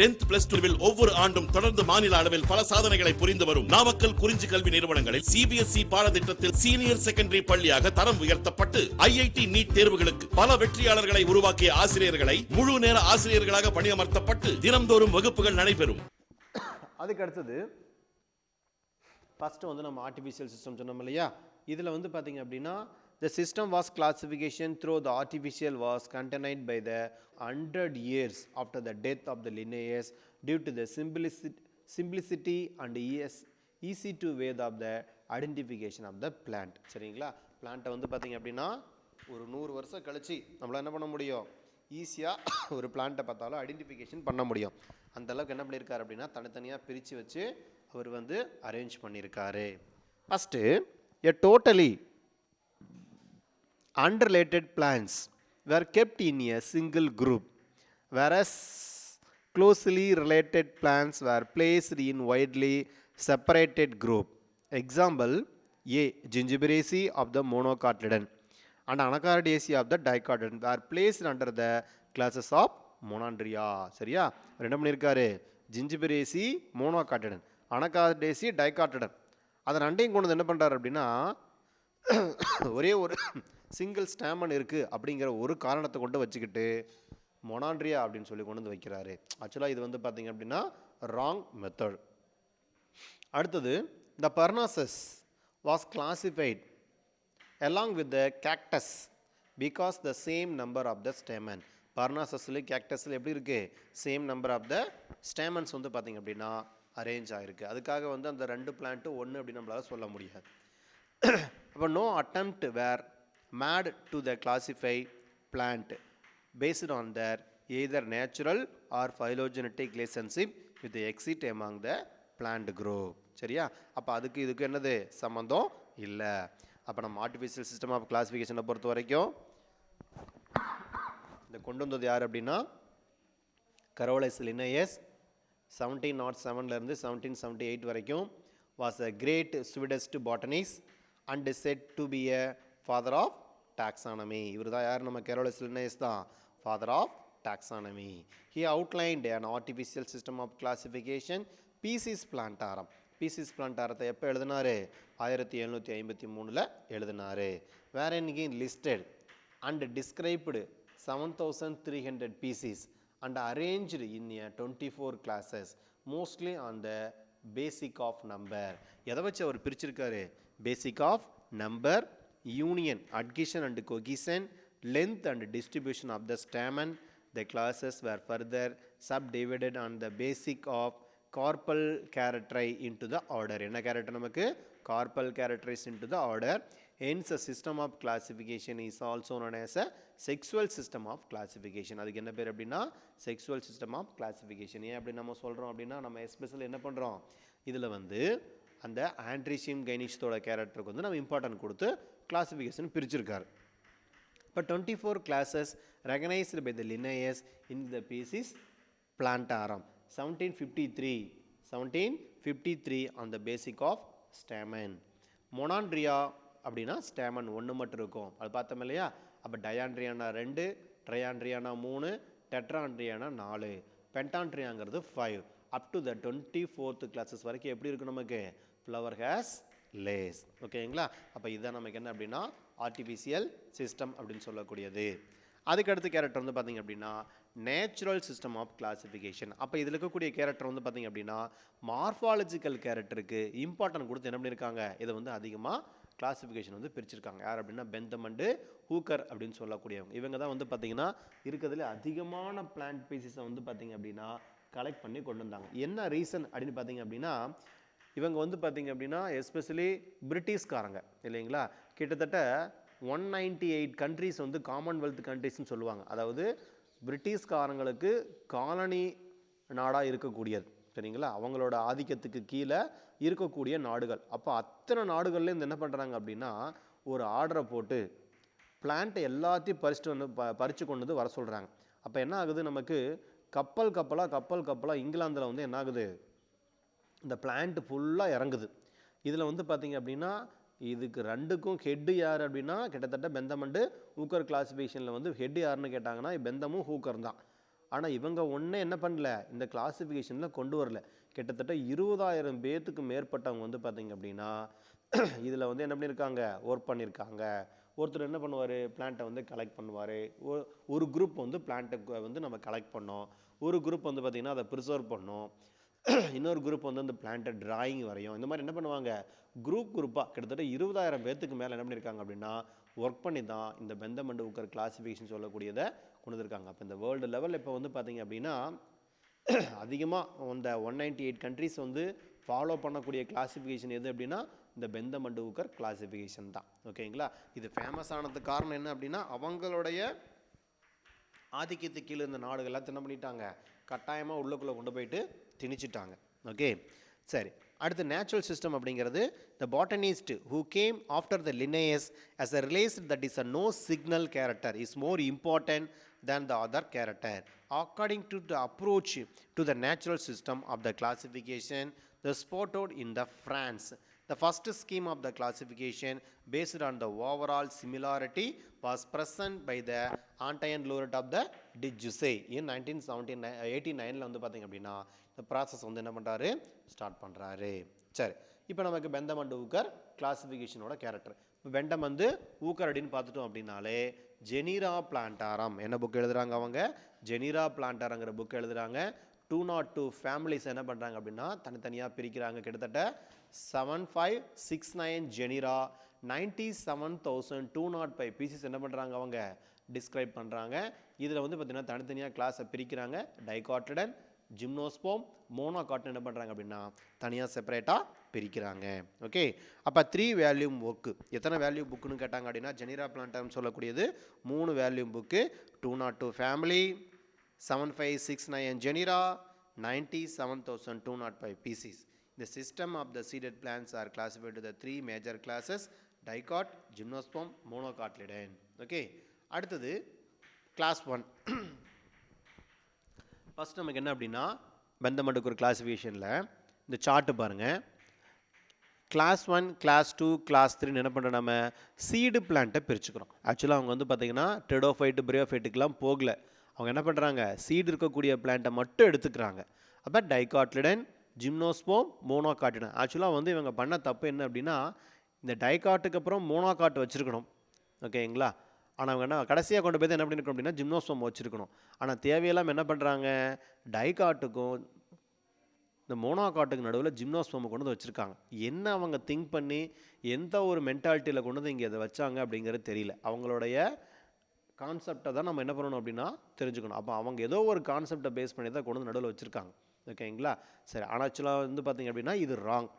10th plus 12 ஒவ்வொரு ஆண்டும் தொடர்ந்து மாநில அளவில் பல சாதனைகளை புரிந்து வரும் நாமக்கல் குறிஞ்சி கல்வி நிறுவனங்களில் சிபிஎஸ்இ பாடத்திட்டத்தில் சீனியர் செகண்டரி பள்ளியாக தரம் உயர்த்தப்பட்டு ஐஐடி நீட் தேர்வுகளுக்கு பல வெற்றியாளர்களை உருவாக்கிய ஆசிரியர்களை முழு நேர ஆசிரியர்களாக பணியமர்த்தப்பட்டு தினம்தோறும் வகுப்புகள் நடைபெறும். அதுக்கு அடுத்தது ஃபர்ஸ்ட் நம்ம ஆர்டிஃபிஷியல் சிஸ்டம் சொன்னோம் இல்லையா, இதில் பாத்தீங்க அப்படின்னா the system was classification through the artificial was continued by the 100 years after the death of the Linnaeus due to the simplicity and easy to way of the identification of the plant. சரிங்களா, பிளான்ட்டை பார்த்தீங்க அப்படின்னா ஒரு 100 வருஷம் கழிச்சு நம்மளால் என்ன பண்ண முடியும், ஈஸியாக ஒரு பிளான்ட்டை பார்த்தாலும் ஐடென்டிஃபிகேஷன் பண்ண முடியும். அந்த அளவுக்கு என்ன பண்ணியிருக்காரு அப்படின்னா தனித்தனியாக பிரித்து வச்சு அவர் அரேஞ்ச் பண்ணியிருக்காரு. First a totally unrelated plants were kept in a single group, whereas closely related plants were placed in widely separated group. Example A. Gingiberaceae of the monocotyledon and Anacardiaceae of the dicotyledon were placed under the classes of Monandria. சரியா, என்ன பண்ணியிருக்காரு, Gingiberaceae monocotyledon, Anacardiaceae dicotyledon, அதை ரெண்டையும் கொண்டு என்ன பண்ணுறாரு அப்படின்னா ஒரே ஒரு சிங்கிள் ஸ்டாமன் இருக்குது அப்படிங்கிற ஒரு காரணத்தை கொண்டு வச்சுக்கிட்டு மொனாண்ட்ரியா அப்படின்னு சொல்லி கொண்டு வைக்கிறாரு. ஆக்சுவலாக இது பார்த்தீங்க அப்படின்னா ராங் மெத்தட். அடுத்தது the furnaces was classified along with the cactus because the same number of the stamen. பர்னாசஸ்ல கேக்டஸில் எப்படி இருக்குது, same number of the stamens பார்த்தீங்க அப்படின்னா அரேஞ்ச் ஆகிருக்கு. அதுக்காக அந்த ரெண்டு பிளான்ட்டு ஒன்று அப்படின்னு நம்மளால் சொல்ல முடியாது. அப்போ no attempt were made to the classify plant based on their either natural or phylogenetic relationship with the exit among the plant group. சரியா, அப்போ இதுக்கு என்னது சம்பந்தம் இல்லை. அப்போ நம்ம ஆர்டிஃபிஷியல் சிஸ்டம் ஆஃப் கிளாசிஃபிகேஷனை பொறுத்த வரைக்கும் இந்த கொண்டு வந்தது யார் அப்படின்னா கரோலஸ் லின்னேயஸ் 1707 1778 வரைக்கும் was a great Swedish botanist and said to be a father of taxonomy. இவர் தான் யார், நம்ம கரோலஸ் லின்னேயஸ் தான் father of taxonomy. He outlined an artificial system of classification Piscis plantarum. Piscis plantarத்தை எப்போ எழுதினாரு, 1753 எழுதினாரு. wherein he listed and described 7300 species and arranged in a 24 classes mostly on the basic of number. எதை வச்சு அவர் பிரிச்சிருக்காரு, basic of number, union, adhesion and cohesion, length and distribution of the stamen. The classes were further subdivided on the basic of carpal characteri into the order. என்ன character நமக்கு, carpal characteris into the order. Hence a system of classification is also known as a sexual system of classification. அதுக்கு என்ன பேர் அப்படின்னா sexual system of classification. ஏன் அப்படி நம்ம சொல்கிறோம் அப்படின்னா நம்ம எஸ்பெஷலி என்ன பண்ணுறோம், இதில் அந்த ஆண்ட்ரிஷியம் கைனிஷத்தோட கேரக்டருக்கு நம்ம இம்பார்ட்டன்ட் கொடுத்து கிளாசிஃபிகேஷன் பிரிச்சிருக்காரு. இப்போ 24 classes recognized by the Linnaeus in the Piscis plantarum 1753 on the basic of stamen. மொனாண்ட்ரியா அப்படின்னா ஸ்டாமன் ஒன்று மட்டும் இருக்கும், அது பார்த்தோம் இல்லையா. அப்போ டயாண்ட்ரியானா 2, ட்ரையாண்ட்ரியானா 3, டெட்ராண்ட்ரியானா 4, பென்டாண்ட்ரியாங்கிறது 5. Up to the 24th classes வரைக்கும் எப்படி இருக்கும் நமக்கு, ஃப்ளவர் ஹேஸ் லேஸ். ஓகேங்களா, அப்போ இதுதான் நமக்கு என்ன அப்படின்னா ஆர்டிஃபிஷியல் சிஸ்டம் அப்படின்னு சொல்லக்கூடியது. அதுக்கு அடுத்த கேரக்டர் பார்த்தீங்க அப்படின்னா நேச்சுரல் சிஸ்டம் ஆஃப் கிளாசிஃபிகேஷன். அப்போ இதில் இருக்கக்கூடிய கேரக்டர் பார்த்தீங்க அப்படின்னா மார்ஃபாலஜிக்கல் கேரக்டருக்கு இம்பார்ட்டன்ட் கொடுத்து என்ன பண்ணியிருக்காங்க, இதை அதிகமாக கிளாசிஃபிகேஷன் பிரிச்சிருக்காங்க. யார் அப்படின்னா பெந்தம் அண்டு ஹூக்கர் அப்படின்னு சொல்லக்கூடியவங்க. இவங்க தான் பார்த்தீங்கன்னா இருக்கிறதுல அதிகமான பிளான்ட் பீசஸை பார்த்தீங்க அப்படின்னா கலெக்ட் பண்ணி கொண்டு வந்தாங்க. என்ன ரீசன் அப்படின்னு பார்த்தீங்க அப்படின்னா இவங்க பார்த்தீங்க அப்படின்னா எஸ்பெஷலி பிரிட்டிஷ்காரங்க இல்லைங்களா, கிட்டத்தட்ட 198 கண்ட்ரிஸ் காமன்வெல்த் கண்ட்ரிஸ்ன்னு சொல்லுவாங்க. அதாவது பிரிட்டிஷ்காரங்களுக்கு காலனி நாடாக இருக்கக்கூடியது சரிங்களா, அவங்களோட ஆதிக்கத்துக்கு கீழே இருக்கக்கூடிய நாடுகள். அப்போ அத்தனை நாடுகள்லேருந்து என்ன பண்ணுறாங்க அப்படின்னா ஒரு ஆர்டரை போட்டு பிளான்ட்டை எல்லாத்தையும் பறித்து கொண்டு வர சொல்கிறாங்க. அப்போ என்ன ஆகுது, நமக்கு கப்பல் கப்பலாக இங்கிலாந்தில் என்ன ஆகுது, இந்த பிளான்ட் ஃபுல்லாக இறங்குது. இதில் பார்த்தீங்க அப்படின்னா இதுக்கு ரெண்டுக்கும் ஹெட்டு யார் அப்படின்னா கிட்டத்தட்ட பெந்தம் அண்டு ஹூக்கர் கிளாசிஃபிகேஷனில் ஹெட்டு யாருன்னு கேட்டாங்கன்னா பெந்தமும் ஹூக்கர் தான். ஆனால் இவங்க ஒன்றே என்ன பண்ணல, இந்த கிளாசிஃபிகேஷனில் கொண்டு வரல. கிட்டத்தட்ட 20,000 பேர்த்துக்கு மேற்பட்டவங்க வந்து பார்த்தீங்க அப்படின்னா இதில் வந்து என்ன பண்ணியிருக்காங்க, ஒர்க் பண்ணியிருக்காங்க. ஒருத்தர் என்ன பண்ணுவார், பிளான்ட்டை வந்து கலெக்ட் பண்ணுவார். ஒரு குரூப் வந்து பிளான்ட்டை வந்து நம்ம கலெக்ட் பண்ணோம், ஒரு குரூப் வந்து பார்த்திங்கன்னா அதை ப்ரிசர்வ் பண்ணோம், இன்னொரு குரூப் வந்து அந்த பிளான்ட்டை டிராயிங் வரையும். இந்த மாதிரி என்ன பண்ணுவாங்க, குரூப்பாக கிட்டத்தட்ட 20,000 பேர்த்துக்கு மேலே என்ன பண்ணியிருக்காங்க அப்படின்னா ஒர்க் பண்ணி தான் இந்த பெந்தம் அண்ட் ஊக்கர் கிளாசிஃபிகேஷன் சொல்லக்கூடியதை கொண்டு வந்திருக்காங்க. அப்போ இந்த வேர்ல்டு லெவலில் இப்போ வந்து பார்த்தீங்க அப்படின்னா அதிகமாக இந்த 198 கண்ட்ரிஸ் வந்து ஃபாலோ பண்ணக்கூடிய கிளாசிஃபிகேஷன் எது அப்படின்னா இந்த பெந்தம் அண்ட் ஊக்கர் கிளாசிஃபிகேஷன் தான். ஓகேங்களா. இது ஃபேமஸ் ஆனதுக்கு காரணம் என்ன அப்படின்னா அவங்களுடைய ஆதிக்கத்துக்கு கீழே இருந்த நாடுகள் எல்லாத்தையும் என்ன பண்ணிட்டாங்க, கட்டாயமாக உள்ளுக்குள்ளே கொண்டு போயிட்டு திணிச்சிட்டாங்க. ஓகே சரி. அடுத்து நேச்சுரல் சிஸ்டம் அப்படிங்கிறது the botanist who came after the Linnaeus as a realized that is a no signal character is more important than the other character. According to the approach to the natural system of the classification, the spotted in the France. The first scheme of the classification based on the overall similarity was present by the Antoine Lauret of the Dijusei in 1989 வந்து பார்த்தீங்க அப்படின்னா இந்த process வந்து என்ன பண்ணுறாரு, start பண்ணுறாரு. சரி, இப்போ நமக்கு பெந்தம் அண்ட் ஊக்கர் கிளாசிஃபிகேஷனோட கேரக்டர். இப்போ பெண்டம் வந்து ஊக்கர் அப்படின்னு பார்த்துட்டோம் அப்படின்னாலே ஜெனிரா பிளான்டாரம் என்ன புக் எழுதுறாங்க அவங்க, ஜெனிரா பிளான்டாரங்கிற புக் எழுதுறாங்க. 202 ஃபேமிலிஸ் என்ன பண்ணுறாங்க அப்படின்னா தனித்தனியாக பிரிக்கிறாங்க. கிட்டத்தட்ட 7569 ஜெனிரா 97,205 பீசஸ் என்ன பண்ணுறாங்க அவங்க டிஸ்கிரைப் பண்ணுறாங்க. இதில் வந்து பார்த்திங்கன்னா தனித்தனியாக கிளாஸை பிரிக்கிறாங்க. டைகாட்லடன், ஜிம்னோஸ்போம், மோனோகாட்டன் என்ன பண்ணுறாங்க அப்படின்னா தனியாக செப்பரேட்டாக பிரிக்கிறாங்க. ஓகே, அப்போ 3 வேல்யூம் புக்கு. எத்தனை வேல்யூ புக்குன்னு கேட்டாங்க அப்படின்னா ஜெனிரா பிளான்டாரம் சொல்லக்கூடியது 3 வேல்யூம் book. 202 family, 7569 genera, 97,205 species. The system of the seeded plants are classified to the 3 major classes: dicot, gymnosperm, monocotyledon. Okay, அடுத்தது class 1. ஃபர்ஸ்ட் நமக்கு என்ன அப்படின்னா பெந்தம் அண்ட் ஊக்கர் கிளாசிஃபிகேஷனில் இந்த சார்ட்டு பாருங்கள். கிளாஸ் 1, கிளாஸ் 2, கிளாஸ் 3 என்ன பண்ணுறோம், நம்ம சீடு பிளான்ட்டை பிரிச்சுக்கிறோம். ஆக்சுவலாக அவங்க வந்து பார்த்திங்கன்னா டெடோஃபைட்டு பிரியோஃபைட்டுக்கெலாம் போகல. அவங்க என்ன பண்ணுறாங்க, சீடு இருக்கக்கூடிய பிளான்ட்டை மட்டும் எடுத்துக்கிறாங்க. அப்போ டைகாட்லிடன், ஜிம்னோஸ்போம், மோனோகாட்டிடன். ஆக்சுவலாக வந்து இவங்க பண்ண தப்பு என்ன அப்படின்னா இந்த டைகாட்டுக்கு அப்புறம் மோனோகாட் வச்சுருக்கணும். ஓகேங்களா. ஆனால் அவங்க என்ன கடைசியாக கொண்டு போய் என்ன பண்ணியிருக்கணும் அப்படின்னா ஜிம்னோஸ்போம் வச்சுருக்கணும். ஆனால் தேவையெல்லாம் என்ன பண்ணுறாங்க, டைகாட்டுக்கும் இந்த மோனோகாட்டுக்கு நடுவில் ஜிம்னோஸ்போமை கொண்டு வந்து வச்சுருக்காங்க. என்ன அவங்க திங்க் பண்ணி எந்த ஒரு மென்டாலிட்டியில் கொண்டு வந்து இங்கே அதை வச்சாங்க அப்படிங்கிறது தெரியல. அவங்களுடைய கான்செப்டை தான் நம்ம என்ன பண்ணணும் அப்படின்னா தெரிஞ்சுக்கணும். அப்போ அவங்க ஏதோ ஒரு கான்செப்டை பேஸ் பண்ணி தான் கொண்டு வந்து நடுவில் வச்சுருக்காங்க. ஓகேங்களா. சரி, ஆனால் ஆக்சுவலாக வந்து பார்த்திங்க அப்படின்னா இது ராங்.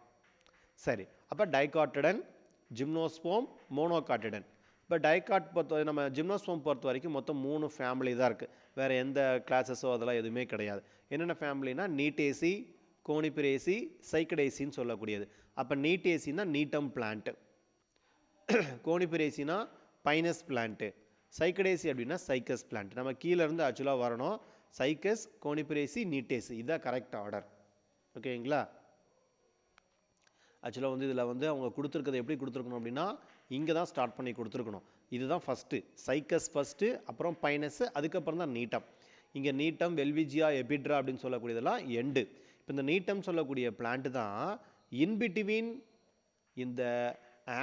சரி, அப்போ டைகாட்டிடன், ஜிம்னோஸ்போம், மோனோகாட்டிடன். இப்போ டைகாட் பொறுத்த நம்ம ஜிம்னோஸ்போம் பொறுத்த வரைக்கும் மொத்தம் 3 ஃபேமிலி தான் இருக்குது. வேறு எந்த கிளாஸஸோ அதெல்லாம் எதுவுமே கிடையாது. என்னென்ன ஃபேமிலினா நீட்டேசி, கோனிபிரேசி, சைக்கடேசின்னு சொல்லக்கூடியது. அப்போ நீட்டேசின்னா நீட்டம் பிளான்ட்டு, கோனிபிரேசினா பைனஸ் பிளான்ட்டு, சைக்கடேசி அப்படின்னா சைக்கஸ் பிளான்ட். நம்ம கீழே இருந்து ஆக்சுவலாக வரணும். சைக்கஸ், கோனிபிரேசி, நீட்டேசி, இதுதான் கரெக்ட் ஆர்டர். ஓகேங்களா. ஆக்சுவலாக வந்து இதில் வந்து அவங்க கொடுத்துருக்கிறது எப்படி கொடுத்துருக்கணும் அப்படின்னா இங்கே தான் ஸ்டார்ட் பண்ணி கொடுத்துருக்கணும். இதுதான் ஃபஸ்ட்டு, சைக்கஸ் ஃபஸ்ட்டு, அப்புறம் பைனஸ், அதுக்கப்புறம் தான் நீட்டம். இங்கே நீட்டம், வெல்விஜியா, எபிட்ரா அப்படின்னு சொல்லக்கூடியதெல்லாம் எண்டு. இப்போ இந்த நீட்டம் சொல்லக்கூடிய பிளான்ட்டு தான் இன்பிட்வீன் இந்த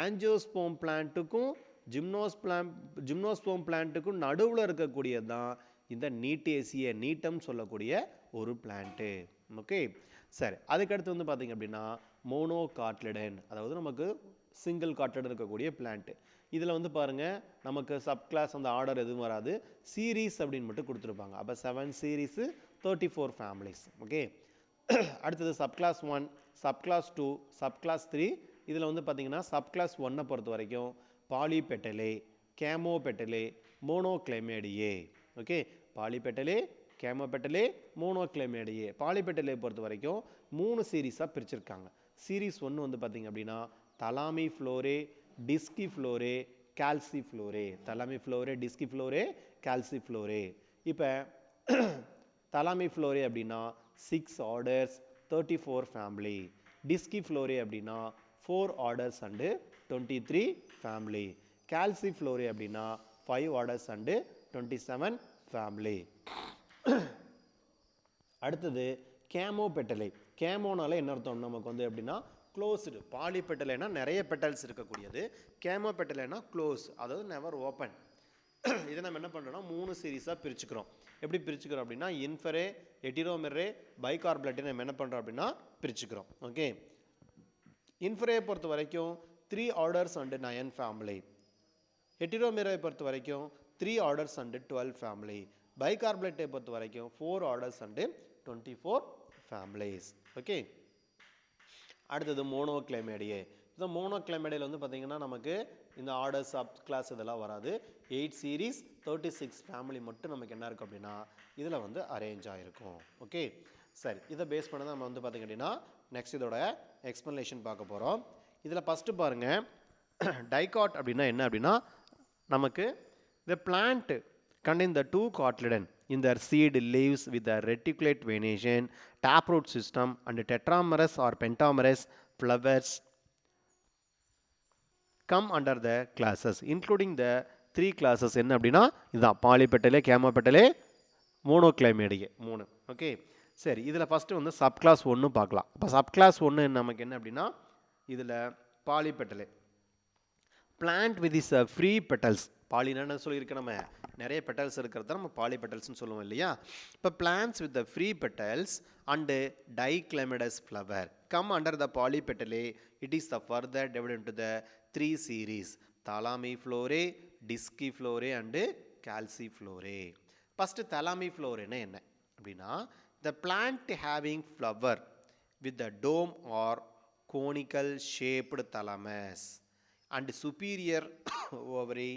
ஆஞ்சியோஸ்போம் பிளான்ட்டுக்கும் ஜிம்னோஸ்போம் பிளான்ட்டுக்கும் நடுவில் இருக்கக்கூடியது தான் இந்த நீட்டேசிய நீட்டம் சொல்லக்கூடிய ஒரு பிளான்ட்டு. ஓகே சரி, அதுக்கடுத்து வந்து பார்த்திங்க அப்படின்னா மோனோகாட்லிடன், அதாவது நமக்கு சிங்கிள் காட்லடன் இருக்கக்கூடிய பிளான்ட்டு. இதில் வந்து பாருங்கள் நமக்கு சப் கிளாஸ் அந்த ஆர்டர் எதுவும் வராது, சீரீஸ் அப்படின்னு மட்டும் கொடுத்துருப்பாங்க. அப்போ 7 சீரீஸு, 34 ஃபேமிலிஸ். ஓகே, அடுத்தது sub class 1, sub class 2, sub class 3. இதில் வந்து பார்த்திங்கன்னா சப் கிளாஸ் 1 பொறுத்த வரைக்கும் பாலிபெட்டலே, கேமோபெட்டலே, மோனோக்ளைமேடியே. ஓகே, பாலிபெட்டலே, கேமோபெட்டலே, மோனோக்ளைமேடியே. பாலிபெட்டலே பொறுத்த வரைக்கும் 3 சீரீஸாக பிரிச்சிருக்காங்க. சீரீஸ் 1 வந்து பார்த்திங்க அப்படின்னா தலாமி ஃப்ளோரே, டிஸ்கி ஃப்ளோரே, கால்சி ஃப்ளோரே. தலாமி ஃப்ளோரே, டிஸ்கி ஃப்ளோரே, கால்சி ஃப்ளோரே. இப்போ தலாமி ஃப்ளோரே அப்படின்னா 6 ஆர்டர்ஸ், 34 ஃபேமிலி. டிஸ்கி ஃப்ளோரே அப்படின்னா 4 ஆர்டர்ஸ் அண்டு 23 ஃபேமிலி. கால்சி ஃப்ளோரே அப்படின்னா 5 ஆர்டர்ஸ் அண்டு 27 ஃபேமிலி. அடுத்தது கேமோ பெட்டலை. கேமோனால என்ன அர்த்தம் நமக்கு வந்து அப்படின்னா க்ளோஸ்டு. பாலி பெட்டலைனா நிறைய பெட்டல்ஸ் இருக்கக்கூடியது. கேமோ பெட்டலைனா க்ளோஸ், அதாவது நெவர் ஓப்பன். இதை நம்ம என்ன பண்ணுறோம்னா 3 சீரீஸாக பிரிச்சுக்கிறோம். எப்படி பிரிச்சுக்கிறோம் அப்படின்னா இன்ஃபரே, எட்டிரோமெரே, பைகார்பலேட்டை நம்ம என்ன பண்ணுறோம் அப்படின்னா பிரிச்சுக்கிறோம். ஓகே, இன்ஃபரே பொறுத்த வரைக்கும் 3 ஆர்டர்ஸ் அண்ட் 9 ஃபேமிலி. ஹெட்டிரோமெரை பொறுத்த வரைக்கும் 3 ஆர்டர்ஸ் அண்ட் 12 ஃபேமிலி. பைகார்பலேட்டை பொறுத்த வரைக்கும் 4 ஆர்டர்ஸ் அண்ட் 24 ஃபேமிலிஸ். ஓகே, அடுத்தது மோனோக்ளைமேடியே. இந்த மோனோக்ளைமேடியில் வந்து பார்த்திங்கன்னா நமக்கு இந்த ஆர்டர் சப் கிளாஸ் இதெல்லாம் வராது. 8 சீரீஸ் 36 ஃபேமிலி மட்டும் நமக்கு என்ன இருக்கும் அப்படின்னா இதில் வந்து அரேஞ்ச் ஆகிருக்கும். ஓகே, சரி, இதை பேஸ் பண்ணி நம்ம வந்து பார்த்திங்க அப்படின்னா நெக்ஸ்ட் இதோட எக்ஸ்ப்ளனேஷன் பார்க்க போகிறோம். இதில் ஃபஸ்ட்டு பாருங்கள், டைகாட் அப்படின்னா என்ன அப்படின்னா நமக்கு the plant contain the 2 cotyledon in their seed leaves with a reticulate venation, taproot system and tetramerous or pentamerous flowers come under the classes including the 3 classes. என்ன அப்படின்னா இதுதான் பாலிபெட்டலே, கேமோபெட்டலே, மோனோக்ளைமேடியே 3. ஓகே, சரி, இதில் ஃபஸ்ட்டு வந்து சப் கிளாஸ் 1 பார்க்கலாம். இப்போ sub class 1 நமக்கு என்ன அப்படின்னா இதில் polypetalae plant with is free petals. பாலினா சொல்லியிருக்க நம்ம நிறைய பெட்டல்ஸ் இருக்கிறத நம்ம பாலி பெட்டல்ஸ்னு சொல்லுவோம் இல்லையா. இப்போ plants with the free petals and dichlamydeous flower come under the polypetalae. It is the further divided into the 3 series thalamiflorae, disciflorae and calyciflorae. First தாலாமி ஃப்ளோரேன்னா என்ன அப்படின்னா the plant having flower with the dome or conical shaped thalamus and superior ovary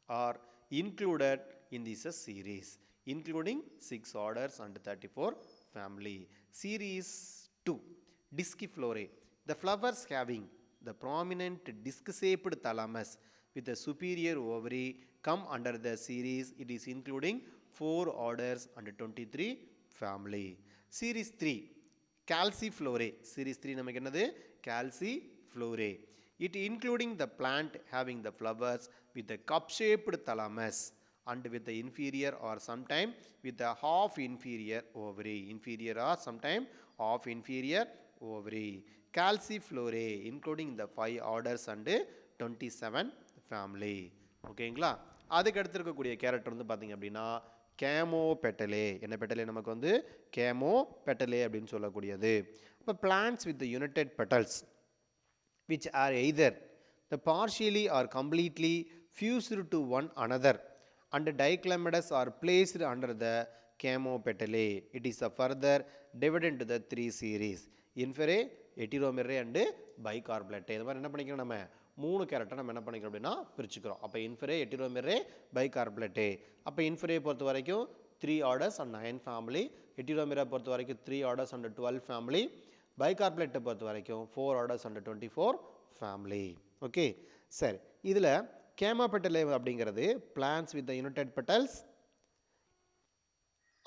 are included in this series including 6 orders and 34 family. Series 2 Disciflorae. The flowers having the prominent disc-shaped thalamus with a superior ovary come under the series. It is including 4 orders and 23 family. Series 3 Calciflorae. Series 3 நமக்கு என்னது Calciflorae. It including the plant having the flowers with a cup-shaped thalamus and with the inferior or sometime with the half inferior ovary. Inferior or sometime half inferior ovary. Calciflorae including the 5 orders and 27 family. ஓகேங்களா, அதுக்கு அடுத்து இருக்கக்கூடிய character வந்து பார்த்திங்க அப்படின்னா கேமோ பெட்டலே. என்ன பெட்டலே நமக்கு வந்து கேமோ பெட்டலே அப்படின்னு சொல்லக்கூடியது. இப்போ plants with United petals which are either the partially or completely fused to one another and diclamatus are placed under the camopetalae. It is a further divided into the 3 series inferae, heteromerrae and bicarbonate. இது மாதிரி என்ன பண்ணிக்கிறோம் நம்ம 3 character நம்ம என்ன பண்ணிக்கிறோம் அப்படின்னா பிரிச்சுக்கிறோம். அப்போ இன்ஃபரே, ஹெட்டிரோமெரே, பைகார்பலேட்டே. அப்போ இன்ஃபரே பொறுத்த வரைக்கும் 3 ஆர்டர்ஸ் அண்ட் 9 ஃபேமிலி. ஹெட்டிரோமெரா பொறுத்த வரைக்கும் 3 ஆர்டர்ஸ் அண்ட் 12 ஃபேமிலி. பைகார்பலேட்டை பொறுத்த வரைக்கும் 4 ஆர்டர்ஸ் அண்ட் 24 ஃபேமிலி. ஓகே, சரி, இதில் கேமோபெட்டலே அப்படிங்கிறது plants with the united petals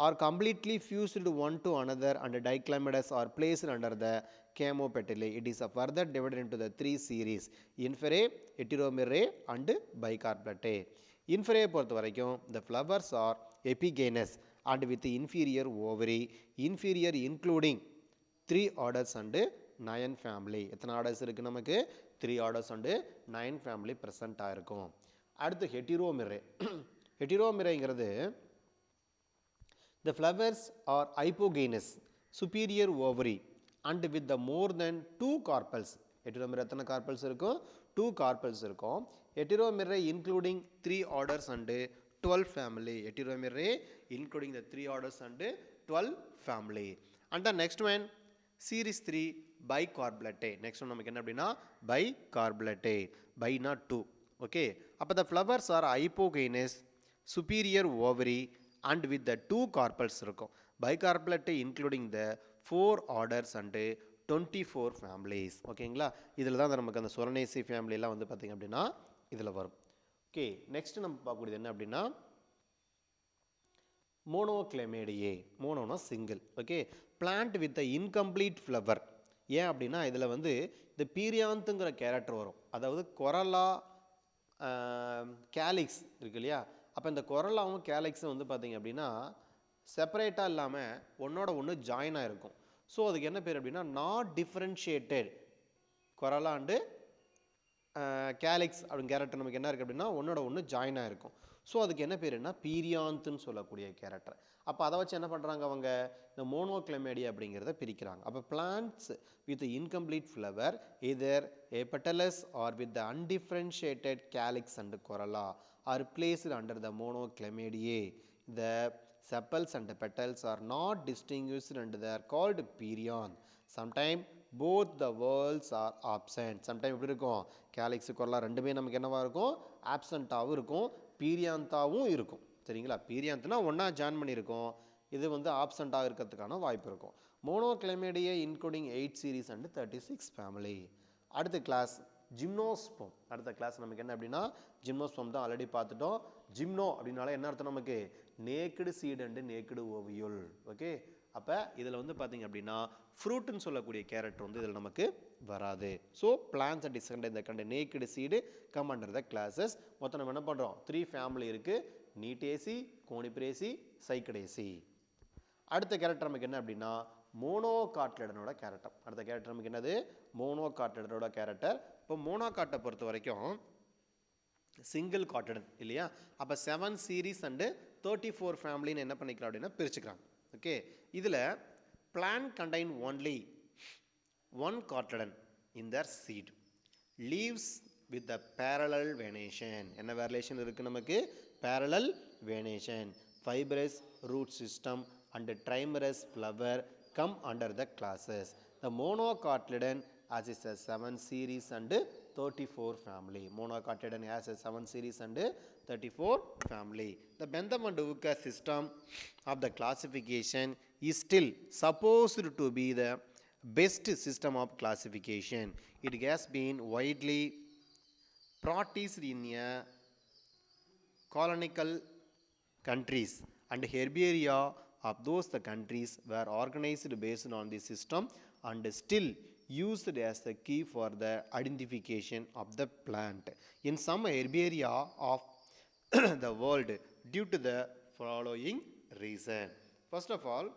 are completely fused one to another and dichlamydeous are placed under the gamopetalae. It is a further divided into the 3 series inferae, heteromerae and bicarpellatae. Inferae பொறுத்த வரைக்கும் the flowers are epigynous and with inferior ovary. Inferior including 3 orders and 9 family. எத்தனை orders இருக்குது நமக்கு 3 orders and 9 family present ஆகிருக்கும். அடுத்து heteromerae. ஹெட்டிரோமெரேங்கிறது the flowers are hypogynous, superior ovary and with the more than 2 carpels. Heteromerae எத்தனை carpels இருக்கும் 2 carpels இருக்கும். Heteromerae including 3 orders and 12 family. Heteromerae including the 3 orders and 12 family. And the next one Series 3 bicarbonate. Next one நமக்கு என்ன அப்படின்னா bicarbonate. பைனா 2. Okay, அப்போ the flowers are hypogynous, superior ovary and with the 2 carpels இருக்கும். bicarbonate including the 4 orders and 24 families. ஓகேங்களா, இதில் தான் நமக்கு அந்த சொலனேசி ஃபேமிலியெல்லாம் வந்து பார்த்திங்க அப்படின்னா இதில் வரும். ஓகே, நெக்ஸ்ட் நம்ம பார்க்கக்கூடியது என்ன அப்படின்னா மோனோக்ளைமேடியே. மோனோனா single. Okay, plant with the incomplete flower. ஏன் அப்படின்னா இதில் வந்து இந்த பீரியாந்துங்கிற கேரக்டர் வரும். அதாவது கொரலா கேலிக்ஸ் இருக்கு இல்லையா. அப்போ இந்த கொரலாவும் கேலிக்ஸும் வந்து பார்த்திங்க அப்படின்னா செப்பரேட்டாக இல்லாமல் ஒன்றோட ஒன்று ஜாயின் ஆகிருக்கும். ஸோ அதுக்கு என்ன பேர் அப்படின்னா நாட் டிஃப்ரென்ஷியேட்டட் கொரலா அண்டு கேலிக்ஸ் அப்படின்னு கேரக்டர் நமக்கு என்ன இருக்குது அப்படின்னா ஒன்றோட ஒன்று ஜாயின் ஆகிருக்கும். ஸோ அதுக்கு என்ன பேருன்னா பீரியாந்துன்னு சொல்லக்கூடிய கேரக்டர். அப்போ அதை வச்சு என்ன பண்ணுறாங்க அவங்க இந்த மோனோக்ளெமேடியா அப்படிங்கிறத பிரிக்கிறாங்க. அப்போ plants with incomplete flower either a petalous or with the undifferentiated calyx and corolla are placed under the monoclemidae. The sepals and petals are not distinguished and they are called perion. Sometimes both the whorls are absent. Sometimes எப்படி இருக்கும் calyx கொரலா ரெண்டுமே நமக்கு என்னவா இருக்கும் ஆப்சண்ட்டாகவும் இருக்கும் பீரியாந்தாவும் இருக்கும். சரிங்களா, பீரியாந்த்னா ஒன்றா ஜாயின் பண்ணியிருக்கோம், இது வந்து ஆப்சண்ட்டாக இருக்கிறதுக்கான வாய்ப்பு இருக்கும். மோனோக்ளெமேடியா இன்க்ளூடிங் 8 சீரீஸ் அண்ட் 36 ஃபேமிலி. அடுத்த கிளாஸ் ஜிம்னோஸ்போம். அடுத்த கிளாஸ் நமக்கு என்ன அப்படின்னா ஜிம்னோஸ்போம் தான் ஆல்ரெடி பார்த்துட்டோம். ஜிம்னோ அப்படின்னால என்ன அர்த்தம் நமக்கு naked seed and naked ovule. Okay, அப்போ இதில் வந்து பார்த்திங்க அப்படின்னா ஃப்ரூட்டுன்னு சொல்லக்கூடிய கேரக்டர் வந்து இதில் நமக்கு வராது. ஸோ பிளான்ஸ் அண்ட் டிஸ்கண்ட் இந்த கண்ட நேக்கடு சீடு கம் அண்டர் த கிளாஸஸ். மொத்தம் நம்ம என்ன பண்ணுறோம் 3 ஃபேமிலி இருக்குது, நீட்டேசி, கோனிபிரேசி, சைக்கடேசி. அடுத்த கேரக்டர் நமக்கு என்ன அப்படின்னா மோனோகாட்லடனோட கேரக்டர். அடுத்த கேரக்டர் நமக்கு என்னது மோனோகாட்லடனோட கேரக்டர். இப்போ மோனோகாட்டை பொறுத்த வரைக்கும் சிங்கிள் காட்லடன் இல்லையா, அப்போ 7 சீரீஸ் அண்டு 34 ஃபேமிலின்னு என்ன பண்ணிக்கலாம் அப்படின்னா பிரிச்சுக்கிறாங்க. ஓகே, இதில் plant contain only 1 cotyledon in their seed, leaves with the parallel venation. என்ன வேரியேஷன் இருக்குது நமக்கு parallel venation, fibrous root system and trimerous flower come under the classes. The monocotyledon has a 7 series and 34 family. Monocotyledon has a 7 series and 34 family. The Bentham and Hooker system of the classification is still supposed to be the best system of classification. It has been widely practiced in colonial countries and herbaria of those the countries were organized based on this system and still used as the key for the identification of the plant in some herbaria of the world due to the following reason. First of all,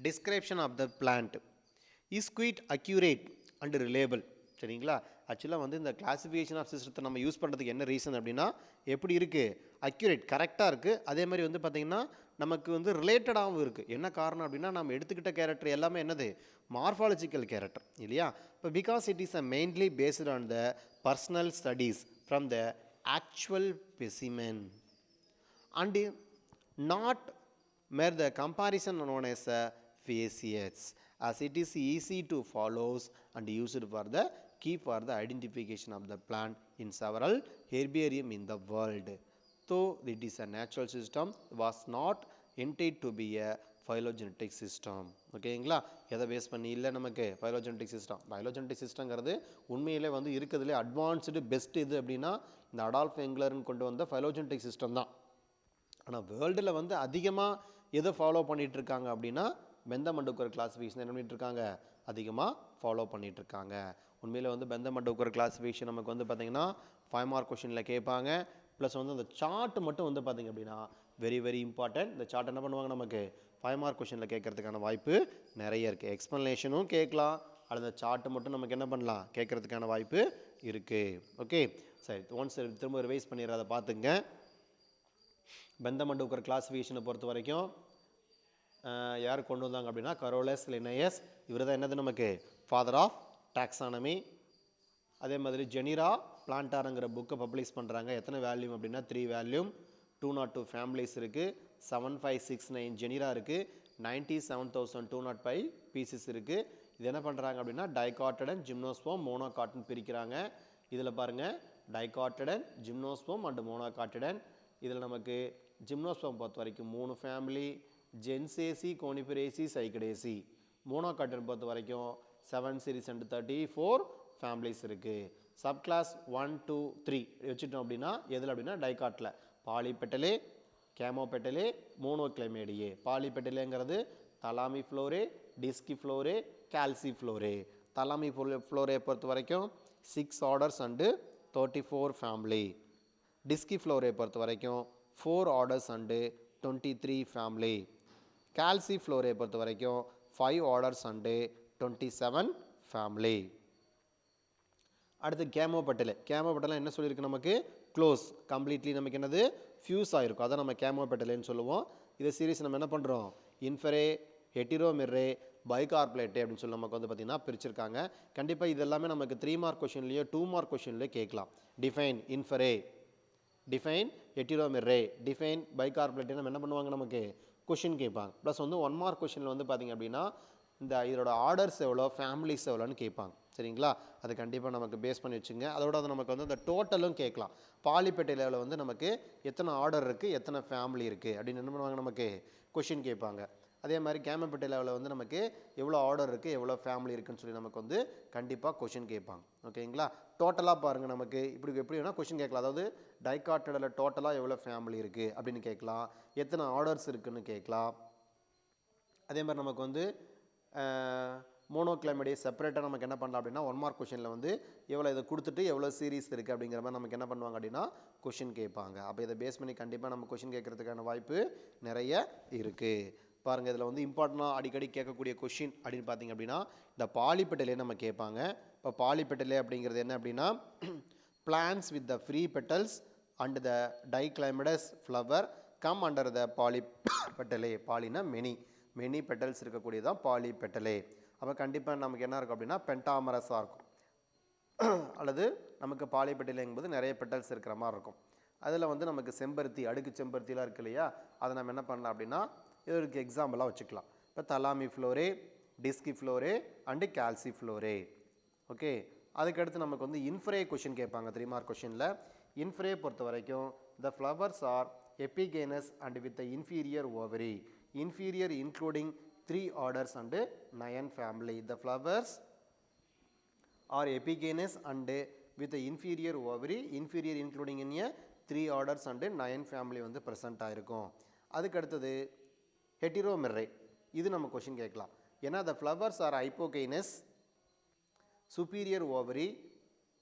description of the plant is quite accurate and reliable. சரிங்களா, ஆக்சுவலாக வந்து இந்த classification of சிஸ்டத்தை நம்ம use பண்ணுறதுக்கு என்ன reason அப்படின்னா எப்படி இருக்குது அக்யூரேட் கரெக்டாக இருக்குது, அதே மாதிரி வந்து பார்த்திங்கன்னா நமக்கு வந்து ரிலேட்டடாகவும் இருக்குது. என்ன காரணம் அப்படின்னா நம்ம எடுத்துக்கிட்ட கேரக்டர் எல்லாமே என்னது மார்ஃபாலஜிக்கல் கேரக்டர் இல்லையா. இப்போ because it is a mainly based on the personal studies from the actual specimen and not Meir the comparison known as a facies, as it is easy to follows and used for the key for the identification of the plant in several herbarium in the world. Though it is a natural system, was not intended to be a phylogenetic system. ஓகேங்களா, எதை base பண்ணி இல்லை நமக்கு பைலோஜெனட்டிக் system. பைலோஜெனட்டிக் சிஸ்டங்கிறது உண்மையிலே வந்து இருக்கிறதுலே advanced best இது அப்படின்னா இந்த அடால்ஃப் எங்லர்னு கொண்டு வந்த பைலோஜெனட்டிக் சிஸ்டம் தான். ஆனால் வேர்ல்டில் வந்து அதிகமாக எதை ஃபாலோ பண்ணிகிட்ருக்காங்க அப்படின்னா பெந்தம் அண்ட் ஹூக்கர் கிளாசிஃபிகேஷன் என்ன பண்ணிகிட்ருக்காங்க அதிகமாக ஃபாலோ பண்ணிகிட்ருக்காங்க. உண்மையில் வந்து பெந்தம் அண்ட் ஹூக்கர் கிளாசிஃபிகேஷன் நமக்கு வந்து பார்த்திங்கன்னா 5 மார்க் கொஷினில் கேட்பாங்க. ப்ளஸ் வந்து அந்த சார்ட் மட்டும் வந்து பார்த்திங்க அப்படின்னா வெரி வெரி இம்பார்ட்டன்ட். இந்த சார்ட் என்ன பண்ணுவாங்க நமக்கு 5 மார்க் கொஷினில் கேட்கறதுக்கான வாய்ப்பு நிறைய இருக்குது. எக்ஸ்ப்ளனேஷனும் கேட்கலாம், அல்லது சார்ட்டு மட்டும் நமக்கு என்ன பண்ணலாம் கேட்கறதுக்கான வாய்ப்பு இருக்குது. ஓகே சரி, ஒன்ஸ் திரும்ப ரிவைஸ் பண்ணிடுற அதை பார்த்துங்க. பெந்தம் அண்ட் ஹூக்கர் கிளாசிஃபிகேஷனை பொறுத்த வரைக்கும் யார் கொண்டு வந்தாங்க அப்படின்னா கரோலஸ் லினேயஸ். இவர் தான் என்னது நமக்கு ஃபாதர் ஆஃப் டாக்ஸானமி. அதே மாதிரி ஜெனிரா பிளான்டாருங்கிற புக்கை பப்ளிஷ் பண்ணுறாங்க. எத்தனை வேல்யூம் அப்படின்னா 3 வேல்யூம், 202 ஃபேமிலிஸ் இருக்குது, 7569 ஜெனிரா இருக்குது, 97,205 பீசஸ் இருக்குது. இது என்ன பண்ணுறாங்க அப்படின்னா டைகாட்டடன், ஜிம்னோஸ்போம், மோனோகாட்டன் பிரிக்கிறாங்க. இதில் பாருங்கள் டைகாட்டடன், ஜிம்னோஸ்போம் அண்ட் மோனோகாட்டடன். இதில் நமக்கு ஜிம்னோஸ்போம் பொறுத்த வரைக்கும் 3 ஃபேமிலி, ஜென்சேசி, கோனிபிரேசி, சைக்கடேசி. மோனோகாட்டன் பொறுத்த வரைக்கும் 7 சீரீஸ் அண்ட் 34 ஃபேமிலிஸ் இருக்குது. சப் கிளாஸ் 1, 2, 3 வச்சுட்டோம் அப்படின்னா எதில் அப்படின்னா டைகாட்டில் பாலிபெட்டலே, கேமோபெட்டலே, மோனோக்ளைமேடியே. பாலிபெட்டலேங்கிறது தலாமி ஃப்ளோரே, டிஸ்கி ஃப்ளோரே, கால்சி ஃப்ளோரே. தலாமி ஃப்ளோரே பொறுத்த வரைக்கும் 6 ஆர்டர்ஸ் அண்டு 34 ஃபேமிலி. டிஸ்கி ஃப்ளோரே பொறுத்த வரைக்கும் 4 ஆர்டர்ஸ் அண்டு 23 ஃபேமிலி. கால்சிஃப்ளோரே பொறுத்த வரைக்கும் 5 ஆர்டர்ஸ் அண்டு 27 ஃபேமிலி. அடுத்து கேமோபெட்டலை என்ன சொல்லியிருக்கு நமக்கு? க்ளோஸ் கம்ப்ளீட்லி நமக்கு என்னது ஃபியூஸ் ஆகிருக்கும், அதை நம்ம கேமோபெட்டலேன்னு சொல்லுவோம். இதை சீரிஸ் நம்ம என்ன பண்ணுறோம்? இன்ஃபரே, ஹெட்டிரோமிர்ரே, பைகார்பரேட்டே அப்படின்னு சொல்லி நமக்கு வந்து பார்த்திங்கன்னா பிரிச்சிருக்காங்க. கண்டிப்பாக இது எல்லாமே நமக்கு 3 மார்க் கொஷின்லேயோ 2 மார்க் கொஷின்லேயோ கேட்கலாம். டிஃபைன் இன்ஃபரே, டிஃபைன் ஹெட்டிரோமிர்ரே, டிஃபைன் பைகார்பரேட்டே நம்ம என்ன பண்ணுவாங்க? நமக்கு கொஷின் கேட்பாங்க. ப்ளஸ் வந்து 1 மார்க் கொஷினில் வந்து பார்த்திங்க அப்படின்னா இந்த இதோட ஆர்டர்ஸ் எவ்வளோ, ஃபேமிலிஸ் எவ்வளோன்னு கேட்பாங்க. சரிங்களா? அது கண்டிப்பாக நமக்கு பேஸ் பண்ணி வச்சுங்க. அதோட அது நமக்கு வந்து அந்த டோட்டலும் கேட்கலாம். பாலிபெட்டையில் வந்து நமக்கு எத்தனை ஆர்டர் இருக்குது, எத்தனை ஃபேமிலி இருக்குது அப்படின்னு என்ன பண்ணுவாங்க? நமக்கு கொஷின் கேட்பாங்க. அதே மாதிரி கேமப்பெட்டை லெவலில் வந்து நமக்கு எவ்வளோ ஆர்டர் இருக்குது, எவ்வளோ ஃபேமிலி இருக்குன்னு சொல்லி நமக்கு வந்து கண்டிப்பாக கொஷின் கேட்பாங்க. ஓகேங்களா? டோட்டலாக பாருங்கள், நமக்கு இப்படி எப்படி வேணால் கொஷின் கேட்கலாம். அதாவது டைகார்டடில் டோட்டலாக எவ்வளோ ஃபேமிலி இருக்குது அப்படின்னு கேட்கலாம், எத்தனை ஆர்டர்ஸ் இருக்குதுன்னு கேட்கலாம். அதே மாதிரி நமக்கு வந்து மோனோக்ளைமேடியை செப்பரேட்டாக நமக்கு என்ன பண்ணலாம் அப்படின்னா 1 மார்க் கொஷினில் வந்து எவ்வளோ இதை கொடுத்துட்டு எவ்வளோ சீரீஸ் இருக்குது அப்படிங்கிற மாதிரி நமக்கு என்ன பண்ணுவாங்க அப்படின்னா கொஷின் கேட்பாங்க. அப்போ இதை பேஸ் பண்ணி கண்டிப்பாக நம்ம கொஷின் கேட்குறதுக்கான வாய்ப்பு நிறைய இருக்குது. பாருங்கள், இதில் வந்து இம்பார்ட்டண்டாக அடிக்கடி கேட்கக்கூடிய கொஷின் அப்படின்னு பார்த்தீங்க அப்படின்னா இந்த பாலிபெட்டலே நம்ம கேட்பாங்க. இப்போ பாலிபெட்டலே அப்படிங்கிறது என்ன அப்படின்னா plants with the free petals and the dichlamydeous flower come under the polypetalae. பாலினா மெனி பெட்டல்ஸ் இருக்கக்கூடியதான் பாலிபெட்டலே. அப்போ கண்டிப்பாக நமக்கு என்ன இருக்கும் அப்படின்னா பென்டாமரஸாக இருக்கும், அல்லது நமக்கு பாலிபெட்டலேங்கும்போது நிறைய பெட்டல்ஸ் இருக்கிற மாதிரி இருக்கும். அதில் வந்து நமக்கு செம்பருத்தி, அடுக்கு செம்பருத்திலாம் இருக்கு இல்லையா, அதை நம்ம என்ன பண்ணலாம் அப்படின்னா இதற்கு எக்ஸாம்பிளாக வச்சுக்கலாம். இப்போ தலாமி ஃப்ளோரே, டிஸ்கி ஃப்ளோரே அண்டு கால்சி ஃப்ளோரே. ஓகே, அதுக்கடுத்து நமக்கு வந்து இன்ஃப்ரே கொஷின் கேட்பாங்க 3 மார்க் கொஷினில். இன்ஃப்ரே பொறுத்த வரைக்கும் the flowers are epigynous and with the inferior ovary, inferior including 3 orders and 9 family. The flowers are epigenous and with the inferior ovary, inferior including in a 3 orders and 9 family வந்து present ஆயிருக்கும். அதுக்கு அடுத்தது ஹெட்டிரோமிர்ரே, இது நம்ம question கேட்கலாம். ஏன்னா the flowers are hypogenous, superior ovary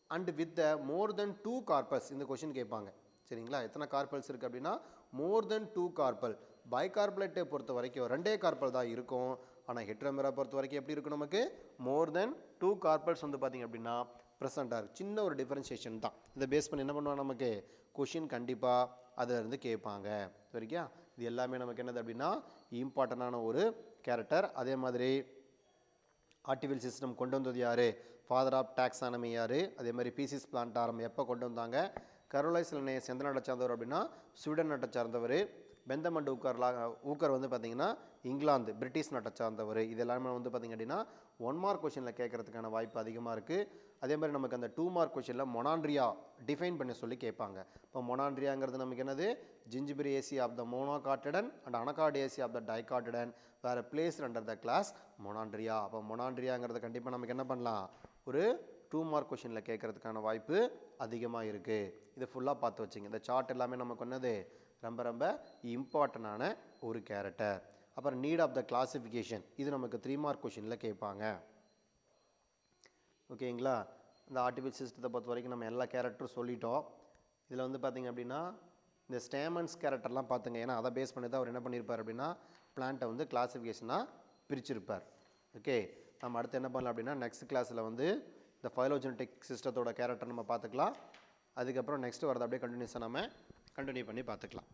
and with the more than 2 carpels. இந்த question கேட்பாங்க. சரிங்களா? எத்தனை கார்பல்ஸ் இருக்குது அப்படின்னா more than 2 கார்பல். பைகார்பலேட்டை பொறுத்த வரைக்கும் 2 கார்பல் தான் இருக்கும். ஆனால் ஹெட்ரோமெரா பொறுத்த வரைக்கும் எப்படி இருக்கும்? நமக்கு மோர் தென் 2 கார்பல்ஸ் வந்து பார்த்திங்க அப்படின்னா ப்ரெசென்ட்டாக இருக்கும். சின்ன ஒரு டிஃபரன்ஷியேஷன் தான். இதை பேஸ் பண்ணி என்ன பண்ணுவாங்க? நமக்கு கொஷின் கண்டிப்பாக அதிலிருந்து கேட்பாங்க. சரிக்கா? இது எல்லாமே நமக்கு என்னது அப்படின்னா இம்பார்ட்டண்டான ஒரு கேரக்டர். அதே மாதிரி ஆர்டிஃபிஷியல் சிஸ்டம் கொண்டு வந்தது யார்? ஃபாதர் ஆஃப் டாக்ஸானமி யார்? அதே மாதிரி பீசிஸ் பிளான்டாரம் எப்போ கொண்டு வந்தாங்க? கரோலைஸ் லினேயஸ் எந்த நாட்டை சார்ந்தவர் அப்படின்னா ஸ்வீடன் நாட்டை சார்ந்தவர். பெந்தமண்ட் ஊக்கர் வந்து பார்த்திங்கன்னா இங்கிலாந்து, பிரிட்டிஷ் நாட்டை சார்ந்தவர். இது எல்லாமே வந்து பார்த்திங்க அப்படின்னா 1 மார்க் கொஷினில் கேட்குறதுக்கான வாய்ப்பு அதிகமாக இருக்குது. அதே மாதிரி நமக்கு அந்த 2 மார்க் கொஷினில் மொனாண்ட்ரியா டிஃபைன் பண்ணி சொல்லி கேட்பாங்க. இப்போ மொனாண்ட்ரியாங்கிறது நமக்கு என்னது? Zingiberaceae of the monocotyledon and anacardiaceae of the dicotyledon were place under the class monandria. அப்போ மொனாண்ட்ரியாங்கிறது கண்டிப்பாக நமக்கு என்ன பண்ணலாம்? ஒரு 2 மார்க் கொஷினில் கேட்குறதுக்கான வாய்ப்பு அதிகமாக இருக்குது. இதை ஃபுல்லாக பார்த்து வச்சுங்க. இந்த சார்ட் எல்லாமே நமக்கு என்னது? ரொம்ப ரொம்ப இம்பார்ட்டண்டான ஒரு கேரக்டர். அப்புறம் நீட் ஆஃப் த கிளாசிஃபிகேஷன், இது நமக்கு 3 மார்க் கொஷினில் கேட்பாங்க. ஓகேங்களா? இந்த ஆர்டிஃபிஷியல் சிஸ்டத்தை பொறுத்த வரைக்கும் நம்ம எல்லா கேரக்டரும் சொல்லிட்டோம். இதில் வந்து பார்த்திங்க அப்படின்னா இந்த ஸ்டேமன்ஸ் கேரக்டர்லாம் பார்த்துங்க. ஏன்னா அதை பேஸ் பண்ணி தான் அவர் என்ன பண்ணியிருப்பார் அப்படின்னா பிளான்ட்டை வந்து கிளாசிஃபிகேஷனாக பிரிச்சிருப்பார். ஓகே, நம்ம அடுத்து என்ன பண்ணலாம் அப்படின்னா நெக்ஸ்ட் கிளாஸில் வந்து இந்த ஃபைலோஜெனடிக் சிஸ்டத்தோட கேரக்டர் நம்ம பார்த்துக்கலாம். அதுக்கப்புறம் நெக்ஸ்ட்டு வரது அப்படியே கண்டினியூஸாக நம்ம கண்டினியூ பண்ணி பார்த்துக்கலாம்.